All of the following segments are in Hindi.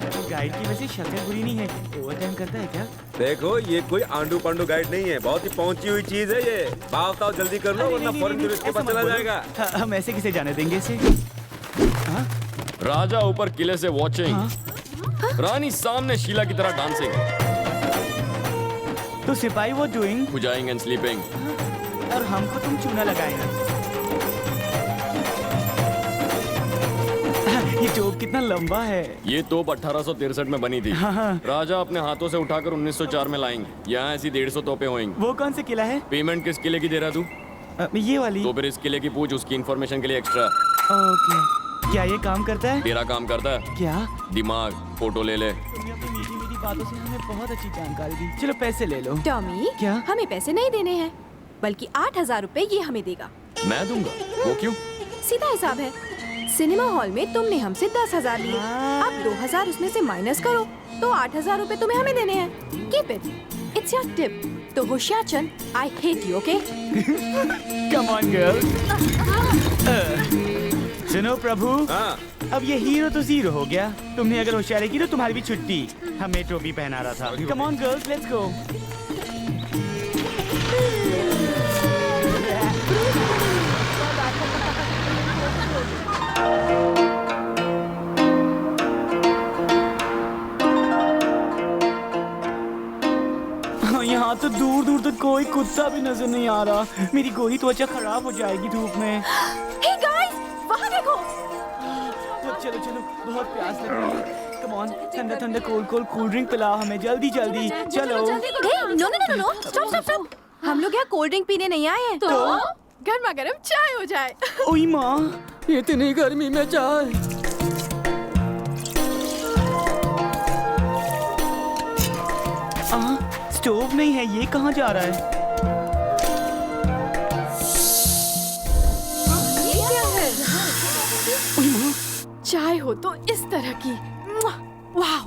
गाइड की वैसे शक्ल बुरी नहीं है, ओवर टाइम करता है क्या? देखो ये कोई आंडू पांडू गाइड नहीं है, बहुत ही पहुंची हुई चीज है ये। भाव ताव जल्दी कर लो वरना फॉरेन टूरिस्ट के पास चला जाएगा। हम ऐसे किसे जाने देंगे इसे? राजा ऊपर किले से वॉचिंग, रानी सामने शीला की तरह डांसिंग, तो सिपाही वो डूइंग पुजाइंग एंड स्लीपिंग, और हमको तुम चूना लगाएगा। ये तोप कितना लंबा है। ये तोप 1863 में बनी थी। राजा अपने हाथों से उठाकर 1904 में लाएंगे। यहाँ ऐसी 150 तोपें होंगी। वो कौन सा किला है? पेमेंट किस किले की दे रहा तू? ये वाली। तो फिर इस किले की पूछ, उसकी इन्फॉर्मेशन के लिए एक्स्ट्रा। ओके, क्या ये काम करता है? तेरा काम करता है क्या? दिमाग, फोटो ले ले। तुमने अपनी मीठी मीठी बातों से हमें बहुत अच्छी जानकारी दी। चलो पैसे ले लो। टॉमी, क्या? हमें पैसे नहीं देने हैं, बल्कि 8,000 रुपए ये हमें देगा। मैं दूंगा? वो क्यों? सीधा हिसाब है। सिनेमा हॉल में तुमने हमसे 10,000 लिए, अब 2,000 उसमें से माइनस करो तो 8,000 रुपए तुम्हें हमें देने हैं। Keep it, it's your tip. तो Hoshiyar Chand, I hate you, okay? Come on girl. सुनो प्रभु, हाँ। अब ये हीरो तो जीरो हो गया। तुमने अगर होशियारी की तो तुम्हारी भी छुट्टी। हमें टोपी पहना रहा था। Come on girls, let's go. यहाँ तो दूर दूर तक कोई कुत्ता भी नजर नहीं आ रहा। मेरी गोरी त्वचा खराब हो जाएगी धूप में। हे गाइस, वहाँ देखो। चलो चलो, बहुत प्यास लग रही है। कम ऑन, ठंडा ठंडा कोल्ड कोल्ड कोल्ड ड्रिंक पिलाओ हमें, जल्दी जल्दी। चलो। Hey, no no no no, stop stop stop. हम लोग यहाँ कोल्ड ड्रिंक पीने नहीं आए हैं। तो गर्मा गर्म चाय हो जाए। ओई माँ, इतनी गर्मी में चाय। स्टोव नहीं है, ये कहाँ जा रहा है? ये क्या है? चाय हो तो इस तरह की। वाह।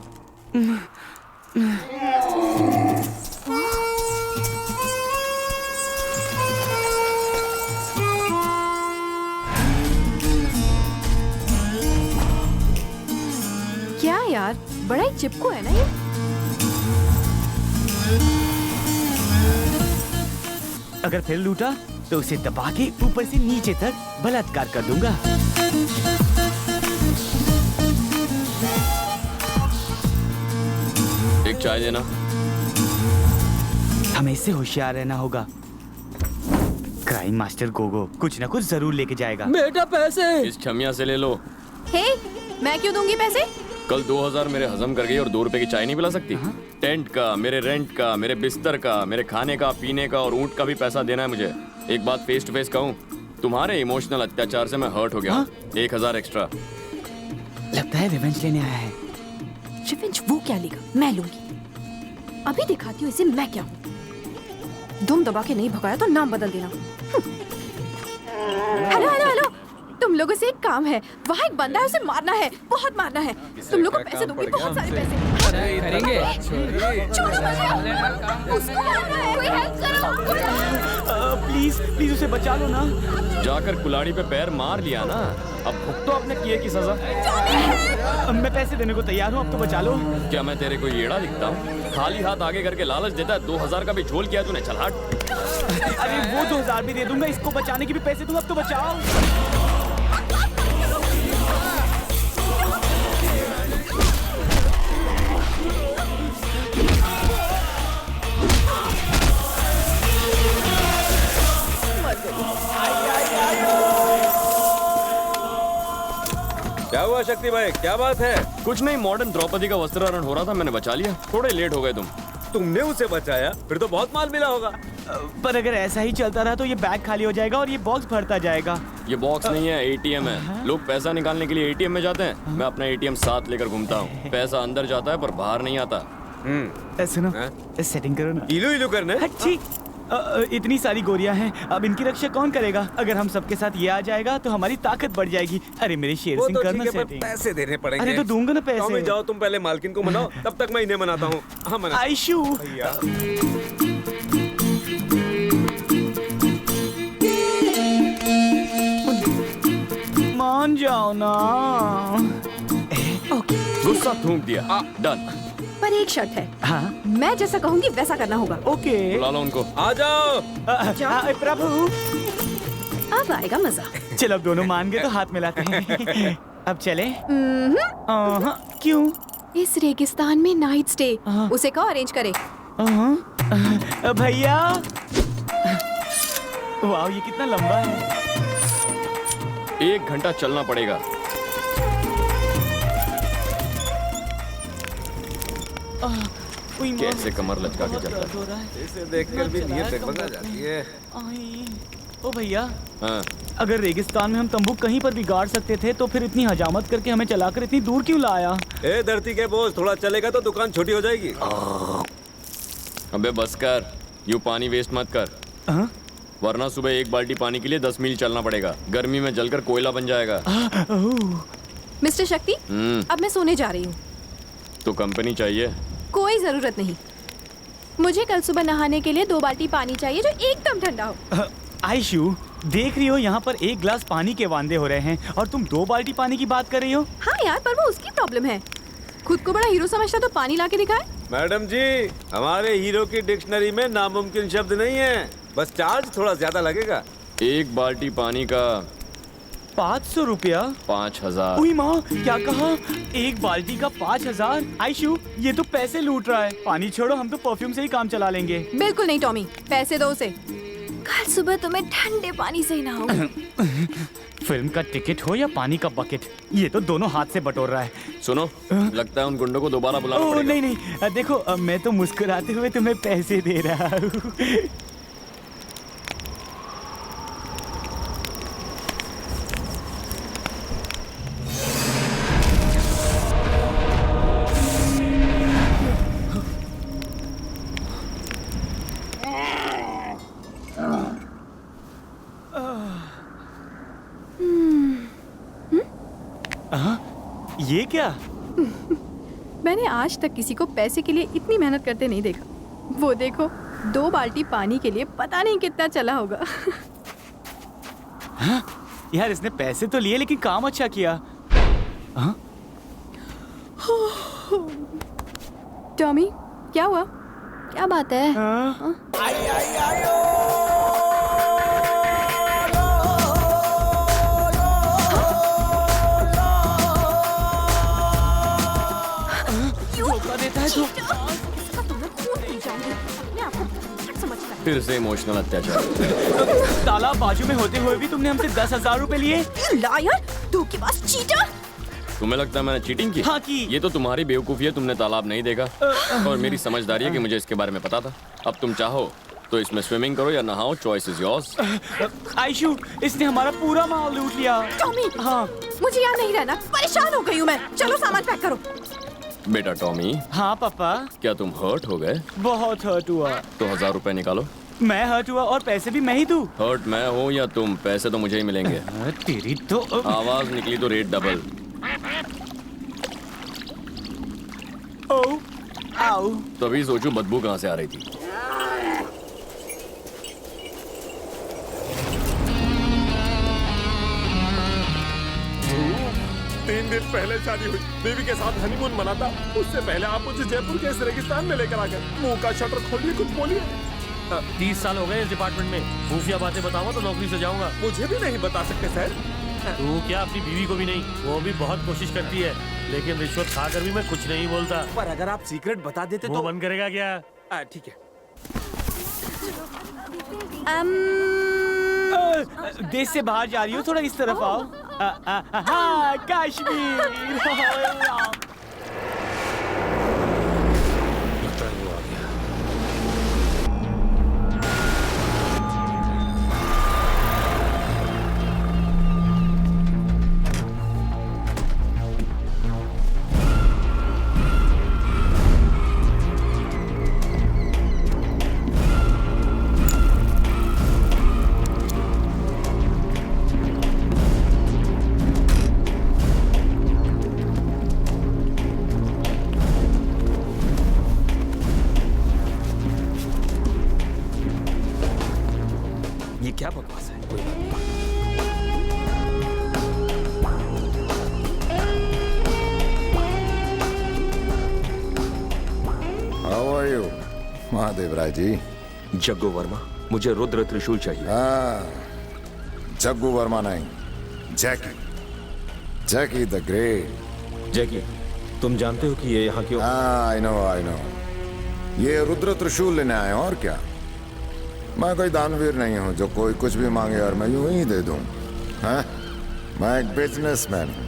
क्या यार, बड़ा ही चिपको है ना ये। अगर फिर लूटा तो उसे दबा के ऊपर से नीचे तक बलात्कार कर दूंगा। एक चाय देना। हमें इससे होशियार रहना होगा। क्राइम मास्टर गोगो कुछ ना कुछ जरूर लेके जाएगा। बेटा पैसे। इस छमिया से ले लो। हे, मैं क्यों दूंगी पैसे? कल 2,000 मेरे हजम कर गई और 2 रुपए की चाय नहीं पिला सकती? टेंट का, मेरे रेंट का, मेरे बिस्तर का, मेरे खाने का, पीने का और ऊँट का भी पैसा देना है मुझे। एक बात फेस टू फेस कहूँ, तुम्हारे इमोशनल अत्याचार से मैं हर्ट हो गया। 1,000 एक्स्ट्रा। लगता है रिवेंज लेने आया है। रिवेंज वो क्या लेगा, मैं लूंगी। अभी दिखाती हूँ इसे मैं क्या हूँ। दुम दबा के नहीं भगाया तो नाम बदल देना। हेलो हेलो हेलो, तुम लोगों से एक काम है। वहाँ एक बंदा है, उसे मारना है, बहुत मारना है। तुम लोग को पैसे दूंगी, बहुत सारे पैसे। करेंगे। छोड़ो मुझे, उसको मारना है। कोई हेल्प करो। प्लीज प्लीज उसे बचा लो ना। जाकर कुल्हाड़ी पे पैर मार लिया ना, अब भुगतो अपने किए की सजा। मैं पैसे देने को तैयार हूँ, अब तो बचा लो। क्या मैं तेरे को येड़ा दिखता हूँ? खाली हाथ आगे करके लालच देता है। 2,000 का भी झोल किया तूने, चल हट। अरे वो 2,000 भी दे दूंगा, इसको बचाने के भी पैसे दूंगा, अब तो बचाओ। क्या हुआ शक्ति भाई, क्या बात है? कुछ नहीं, मॉडर्न द्रौपदी का वस्त्राहरण हो रहा था, मैंने बचा लिया। थोड़े लेट हो गए तुम। तुमने उसे बचाया? फिर तो बहुत माल मिला होगा। पर अगर ऐसा ही चलता रहा तो ये बैग खाली हो जाएगा और ये बॉक्स भरता जाएगा। ये बॉक्स नहीं है, एटीएम है। लोग पैसा निकालने के लिए एटीएम में जाते हैं, मैं अपना एटीएम साथ लेकर घूमता हूँ। पैसा अंदर जाता है पर बाहर नहीं आता। सुनो, सेटिंग करो ना। इलू इलू करने? ठीक। इतनी सारी गोरियां हैं, अब इनकी रक्षा कौन करेगा? अगर हम सबके साथ ये आ जाएगा तो हमारी ताकत बढ़ जाएगी। अरे मेरे शेर सिंह, करना सेटिंग। पैसे देने पड़ेंगे। अरे तो दूंगा ना पैसे। टॉमी जाओ, तुम पहले मालकिन को मनाओ, तब तक मैं इन्हें मनाता हूँ। हाँ मना। आयशु, मान जाओ ना। ओके। गुस्सा सब थूक दिया। डन। पर एक शर्त है, हाँ मैं जैसा कहूंगी वैसा करना होगा। ओके। बुला लो उनको। आ जाओ। प्रभु अब आएगा मजा। चलो अब दोनों मान गए तो हाथ मिलाते हैं। अब चले। क्यों? इस रेगिस्तान में नाइट स्टे हाँ। उसे कहो अरेंज करे। भैया वाह ये कितना लंबा है। 1 घंटा चलना पड़ेगा। कैसे कमर लचका के चलता है। इसे देखकर भी नीयत डगमगा जाती है। ओ भैया, हाँ। अगर रेगिस्तान में हम तंबू कहीं पर भी गाड़ सकते थे तो फिर इतनी हजामत करके हमें चलाकर इतनी दूर क्यों लाया? ए धरती के बोझ, थोड़ा चलेगा तो दुकान छोटी हो जाएगी। अबे बस कर, यूं पानी वेस्ट मत कर, हाँ? वरना सुबह 1 बाल्टी पानी के लिए 10 मील चलना पड़ेगा। गर्मी में जलकर कोयला बन जाएगा। मिस्टर शक्ति, अब मैं सोने जा रही हूँ। तो कंपनी चाहिए? कोई जरूरत नहीं। मुझे कल सुबह नहाने के लिए 2 बाल्टी पानी चाहिए जो एकदम ठंडा हो। आयशु, देख रही हो यहाँ पर 1 गिलास पानी के वांदे हो रहे हैं और तुम 2 बाल्टी पानी की बात कर रही हो। हाँ यार, पर वो उसकी प्रॉब्लम है। खुद को बड़ा हीरो समझता तो पानी ला के दिखाए। मैडम जी, हमारे हीरो की डिक्शनरी में नामुमकिन शब्द नहीं है, बस चार्ज थोड़ा ज्यादा लगेगा। 1 बाल्टी पानी का 500 रुपया? 5000। उई माँ, क्या कहा? 1 बाल्टी का 5000? आयशु, ये तो पैसे लूट रहा है। पानी छोड़ो, हम तो परफ्यूम से ही काम चला लेंगे। बिल्कुल नहीं टॉमी, पैसे दो उसे। कल सुबह तुम्हें ठंडे पानी से ही नहाओ। फिल्म का टिकट हो या पानी का बकेट, ये तो दोनों हाथ से बटोर रहा है। सुनो, लगता है उन गुंडों को दोबारा बुलाना ओह पड़ेगा। नहीं नहीं, देखो मैं तो मुस्कुराते हुए तुम्हें पैसे दे रहा हूँ। ये क्या? मैंने आज तक किसी को पैसे के लिए इतनी मेहनत करते नहीं देखा। वो देखो, 2 बाल्टी पानी के लिए पता नहीं कितना चला होगा। हाँ? यार इसने पैसे तो लिए लेकिन काम अच्छा किया। हाँ? टॉमी, क्या हुआ? क्या बात है? हाँ? फिर से इमोशनल अत्याचार। तालाब बाजू में होते हुए भी तुमने हमसे 10,000 रुपए लिए। लायर, धोखेबाज, चीटर। तुम्हें लगता है मैंने चीटिंग की? हाँ की। ये तो तुम्हारी बेवकूफी है, तुमने तालाब नहीं देखा। और मेरी समझदारी है कि मुझे इसके बारे में पता था। अब तुम चाहो तो इसमें स्विमिंग करो या नहाओ, चॉइस इज योर्स। आयशु, इसने हमारा पूरा माल लूट लिया। टॉमी, हाँ मुझे यहाँ नहीं रहना, परेशान हो गई हूँ मैं। चलो सामान पैक करो। बेटा टॉमी, हाँ पापा। क्या तुम हर्ट हो गए? बहुत हर्ट हुआ। तो 1000 रुपए निकालो। मैं हर्ट हुआ और पैसे भी मैं ही दूं? हर्ट मैं हूँ या तुम, पैसे तो मुझे ही मिलेंगे। तेरी तो आवाज निकली तो रेट डबल। ओ, आओ। तभी सोचूं बदबू कहाँ से आ रही थी। 3 दिन पहले शादी हुई, बेबी के साथ हनीमून मनाता। उससे पहले आप मुझे जयपुर के इस रेगिस्तान में लेकर आ गए। मुंह का शटर खोलिए, कुछ बोलिए। 30 साल हो गए इस डिपार्टमेंट में। खुफिया बातें बताऊंगा तो नौकरी से जाऊंगा। मुझे भी नहीं बता सकते सर। तू क्या, अपनी बीवी को भी नहीं। वो भी बहुत कोशिश करती है, लेकिन रिश्वत खाकर भी मैं कुछ नहीं बोलता। पर अगर आप सीक्रेट बता देते वो बंद करेगा क्या? ठीक है। देश से बाहर जा रही हो, थोड़ा इस तरफ आओ। हाँ, कश्मीर। Are you Mahadev Rai ji? जग्गू वर्मा, मुझे रुद्र त्रिशूल चाहिए। जग्गू वर्मा नहीं, जैकी, जैकी द ग्रेट। जैकी, तुम जानते हो कि ये यहाँ क्यों? I know. ये रुद्र त्रिशूल लेने आए हैं, और क्या। मैं कोई दानवीर नहीं हूँ जो कोई कुछ भी मांगे और मैं यूं ही दे दूं। हाँ? मैं एक बिजनेसमैन हूँ।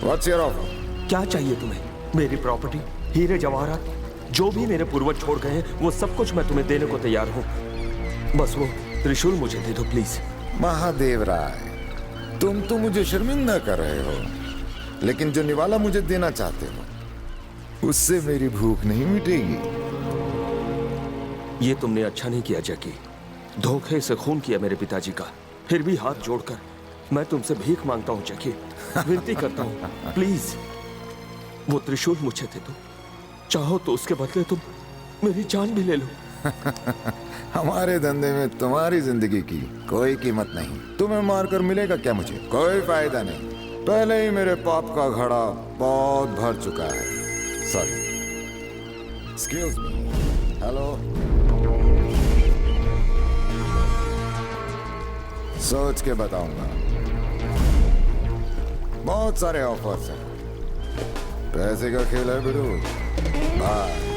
What's your offer? क्या चाहिए तुम्हें? मेरी प्रॉपर्टी, हीरे जवाहरात, जो भी मेरे पूर्वज छोड़ गए हैं, वो सब कुछ मैं तुम्हें देने को तैयार हूँ। बस वो त्रिशूल मुझे दे दो प्लीज। महादेव राय, तुम तो मुझे शर्मिंदा कर रहे हो, लेकिन जो निवाला मुझे देना चाहते हो उससे मेरी भूख नहीं मिटेगी। ये तुमने अच्छा नहीं किया जैकी। धोखे से खून किया मेरे पिताजी का। फिर भी हाथ जोड़कर मैं तुमसे भीख मांगता हूँ जैकी, विनती करता हूँ प्लीज, वो त्रिशूल मुझे दे दो। चाहो तो उसके बदले तुम मेरी जान भी ले लो। हमारे धंधे में तुम्हारी जिंदगी की कोई कीमत नहीं। तुम्हें मारकर मिलेगा क्या मुझे? कोई फायदा नहीं। पहले ही मेरे पाप का घड़ा बहुत भर चुका है। Sorry, excuse me. हेलो, सोच के बताऊंगा। बहुत सारे ऑफर्स हैं। पैसे का खेल है बिडू। बाय।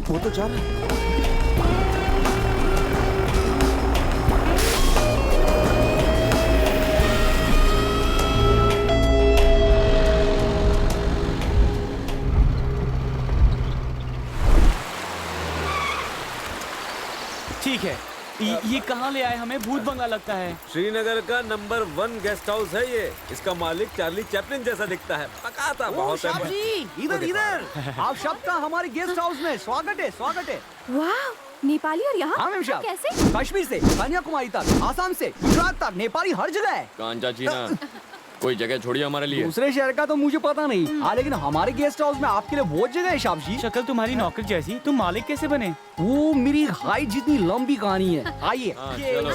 वो तो जा रहा है। ठीक है, ये कहाँ ले आए हमें? भूत बंगला लगता है। श्रीनगर का नंबर 1 गेस्ट हाउस है ये। इसका मालिक चार्ली चैपलिन जैसा दिखता है। पका था बहुत है। इधर आप सबका हमारे गेस्ट हाउस में स्वागत है, स्वागत है। वाह, नेपाली और यहाँ? हाँ मैम साहब, कैसे? कश्मीर से कन्याकुमारी तक, आसाम से गुजरात तक, नेपाली हर जगह है। कांचा चीना, कोई जगह छोड़िए हमारे लिए। दूसरे शहर का तो मुझे पता नहीं, हाँ, लेकिन हमारे गेस्ट हाउस में आपके लिए बहुत जगह है साहब जी। शक्ल तुम्हारी नौकर जैसी, तुम मालिक कैसे बने? वो मेरी हाइट जितनी लंबी कहानी है। आइए।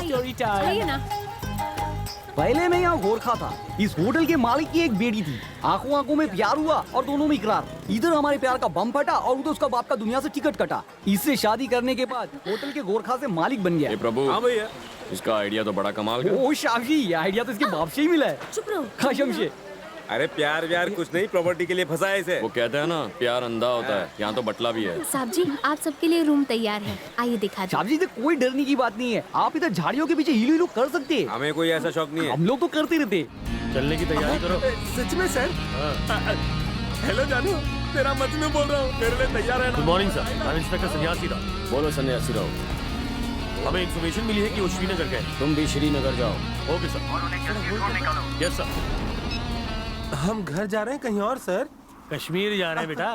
Story time. आइए ना। पहले मैं यहाँ गोरखा था। इस होटल के मालिक की एक बेटी थी। आंखों आंखों में प्यार हुआ और दोनों में इकरार। इधर हमारे प्यार का बम फटा और उधर उसका बाप का दुनिया से टिकट कटा। इससे शादी करने के बाद होटल के गोरखा से मालिक बन गया। हे प्रभु, हाँ भैया, इसका आइडिया तो बड़ा कमाल का। ओ शाह जी, ये आइडिया तो इसके बाप से ही मिला है। चुप रहो। कसम से। अरे प्यार व्यार कुछ नहीं, प्रॉपर्टी के लिए फंसा है इसे। वो कहते हैं ना, प्यार अंधा होता है। यहाँ तो बटला भी है। साहब जी, आप सबके लिए रूम तैयार है, आइए दिखा दो। साहब जी, इधर कोई डरने की बात नहीं है। आप इधर झाड़ियों के पीछे हिलू हिलू कर सकते हैं। हमें कोई ऐसा शौक नहीं है। हम लोग तो करते रहते। चलने की तैयारी करो। सच में सर? हेलो जानू, तेरा मजनू बोल रहा हूँ, मेरे लिए तैयार है गुड ना? मॉर्निंग सर, मैं इंस्पेक्टर सन्यासी राव। बोलो सन्यासी राव। हमें इन्फॉर्मेशन मिली है कि वो श्रीनगर गए। तुम भी श्रीनगर जाओ। Okay sir. Yes sir. हम घर जा रहे हैं कहीं और सर। कश्मीर जा रहे हैं बेटा।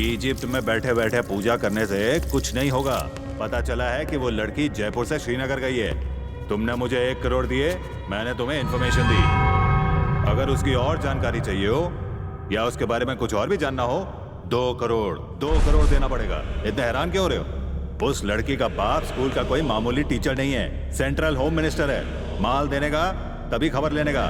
इजिप्ट में बैठे बैठे पूजा करने से कुछ नहीं होगा। पता चला है कि वो लड़की जयपुर से श्रीनगर गई है। तुमने मुझे 1 करोड़ दिए, मैंने तुम्हें इन्फॉर्मेशन दी। अगर उसकी और जानकारी चाहिए हो या उसके बारे में कुछ और भी जानना हो, 2 करोड़ देना पड़ेगा। इतने हैरान क्यों हो रहे हो? उस लड़की का बाप स्कूल का कोई मामूली टीचर नहीं है, सेंट्रल होम मिनिस्टर है। माल देने का तभी खबर लेने का।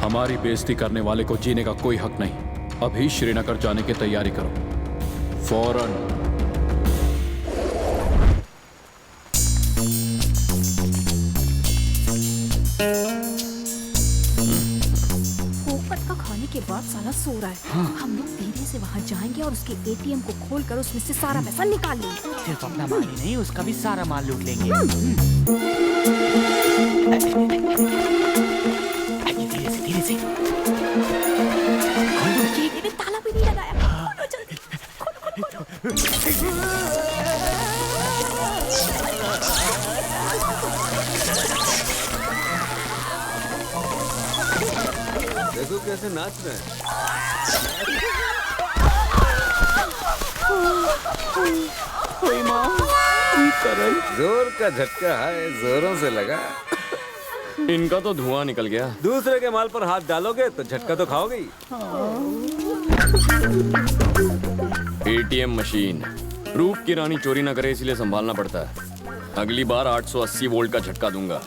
हमारी बेइज्जती करने वाले को जीने का कोई हक नहीं। अभी श्रीनगर जाने की तैयारी करो, फौरन। पोपट का खाने के बाद साला सो रहा है। हम लोग धीरे से वहाँ जाएंगे और उसके एटीएम को खोलकर उसमें से सारा पैसा निकाल लेंगे। सिर्फ अपना माल ही नहीं, उसका भी सारा माल लूट लेंगे। धीरे से। ये ताला भी नहीं लगाया। खोलो जल्दी, खोलो। देखो कैसे नाच रहे हैं। माँ, जोर का झटका है, जोरों से लगा। इनका तो धुआं निकल गया। दूसरे के माल पर हाथ डालोगे तो झटका तो खाओगे ही। एटीएम मशीन रूप की रानी चोरी न करे इसलिए संभालना पड़ता है। अगली बार 880 वोल्ट का झटका दूंगा,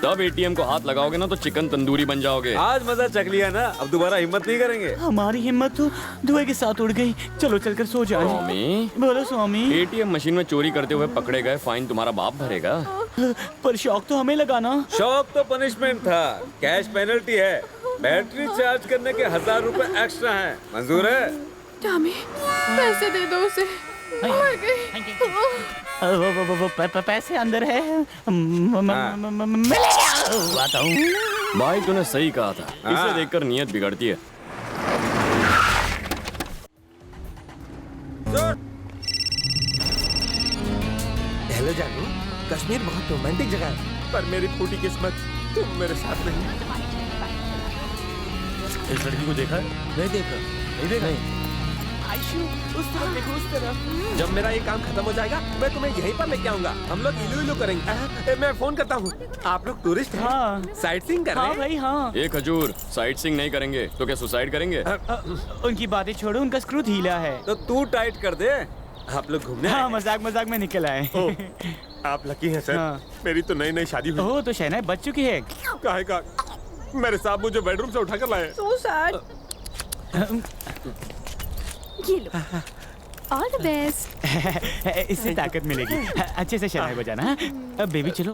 तब एटीएम को हाथ लगाओगे ना तो चिकन तंदूरी बन जाओगे। आज मजा चख लिया ना, अब दोबारा हिम्मत नहीं करेंगे। हमारी हिम्मत तो धुएं के साथ उड़ गई। चलो चलकर सो जाए। स्वामी बोलो स्वामी। एटीएम मशीन में चोरी करते हुए पकड़े गए, फाइन तुम्हारा बाप भरेगा। पर शौक तो हमें लगाना। शौक तो पनिशमेंट था, कैश पेनल्टी है। बैटरी चार्ज करने के 1000 रुपए एक्स्ट्रा हैं। मंजूर है? टॉमी, पैसे दे दो उसे। मर गई। वो पैसे अंदर है। आता हूँ। भाई तूने सही कहा था, इसे देखकर नीयत बिगड़ती है। हेलो जानू, कश्मीर बहुत रोमांटिक जगह है, पर मेरी फूटी किस्मत तुम मेरे साथ नहीं। इस लड़की को देखा है? नहीं देखा। नहीं देखा? आयशु, उस तरफ देखो, उस तरफ। जब मेरा ये काम खत्म हो जाएगा मैं तुम्हें यहीं पर लेके आऊंगा। हम लोग इलू इलू करेंगे। मैं फोन करता हूँ। आप लोग टूरिस्ट हैं? हाँ। साइट सीइंग कर रहे हैं? हाँ भाई हाँ। एक हजूर, साइट सीइंग नहीं करेंगे तो क्या सुसाइड करेंगे? उनकी बातें छोड़ो, उनका स्क्रू ढीला है। तो तू टाइट कर दे। आप लोग घूमने हाँ, मजाक मजाक में निकल आए। आप लकी हैं सर। हाँ। मेरी तो नई नई शादी हुई। ओह, तो शहनाई बच चुकी है। काहे का? मेरे साहब मुझे बेडरूम से उठाकर लाए। So sad. ये लो। All the best. इससे ताकत मिलेगी। अच्छे से शहनाई बजाना। अब बेबी चलो।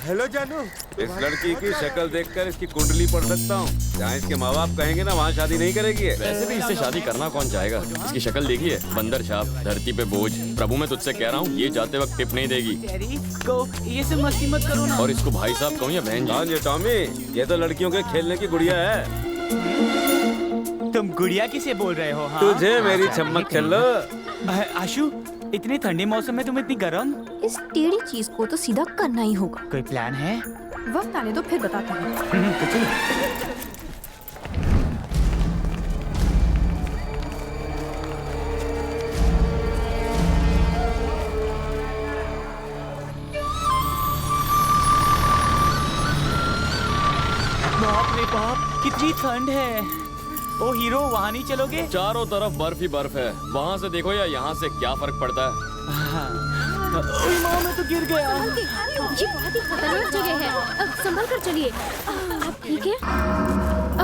हेलो जानू। इस लड़की की शक्ल देखकर इसकी कुंडली पढ़ सकता हूँ। जहाँ इसके माँ बाप कहेंगे ना वहाँ शादी नहीं करेगी है। वैसे भी इससे शादी करना कौन चाहेगा? इसकी शक्ल देखिए, बंदर छाप, धरती पे बोझ। प्रभु मैं तुझसे कह रहा हूँ, ये जाते वक्त टिप नहीं देगी। को ये सब मस्ती मत करो ना। और इसको भाई साहब कहूँ या बहन जी? ये टॉमी, ये तो लड़कियों के खेलने की गुड़िया है। तुम गुड़िया किसे बोल रहे हो? हाँ? तुझे मेरी चम्मच खेल लो। आशु, इतने ठंडे मौसम में तुम इतनी गर्म? इस टेढ़ी चीज को तो सीधा करना ही होगा। कोई प्लान है? वक्त आने तो फिर बताता हूँ। तो चलो। बाप रे बाप, कितनी ठंड है। ओ हीरो, वहाँ नहीं चलोगे? चारों तरफ बर्फ ही बर्फ है, वहाँ से देखो या यहाँ से क्या फर्क पड़ता है? माँ, मैं तो गिर गया। ये बहुत ही खतरनाक जगह है, अब संभल कर चलिए। अब ठीक है?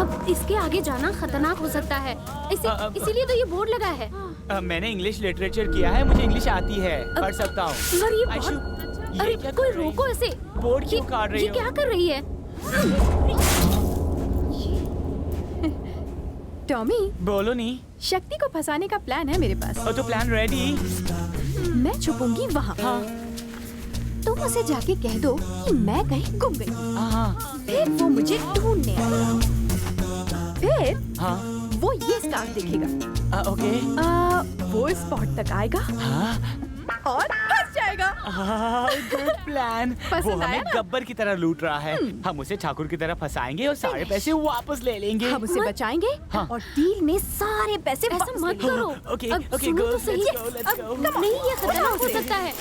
अब इसके आगे जाना खतरनाक हो सकता है, इसीलिए तो ये बोर्ड लगा है। मैंने इंग्लिश लिटरेचर किया है, मुझे इंग्लिश आती है, पढ़ सकता हूँ। पर ये बहुत... अरे कोई रोको इसे। बोर्ड क्यों काट रही हो? ये क्या कर रही है? टॉमी, बोलो नहीं। शक्ति को फंसाने का प्लान है मेरे पास। तो प्लान रेडी। मैं छुपूंगी वहाँ। हाँ। तुम उसे जाके कह दो कि मैं कहीं गुम गई। हाँ। फिर वो मुझे ढूंढने आएगा। फिर हाँ। वो ये स्कार्फ देखेगा। ओके। वो स्पॉट तक आएगा। हाँ। और फंस जाएगा। Good plan. वो हमें गब्बर की तरह लूट रहा है। हम उसे ठाकुर की तरह फंसाएंगे और सारे पैसे वापस ले लेंगे। हम उसे बचाएंगे। हाँ। और डील में सारे पैसे ऐसा मत करो। ओके, अब ओके, सुनो go, तो सही। let's go, let's go. नहीं, ये खतरनाक हो सकता है।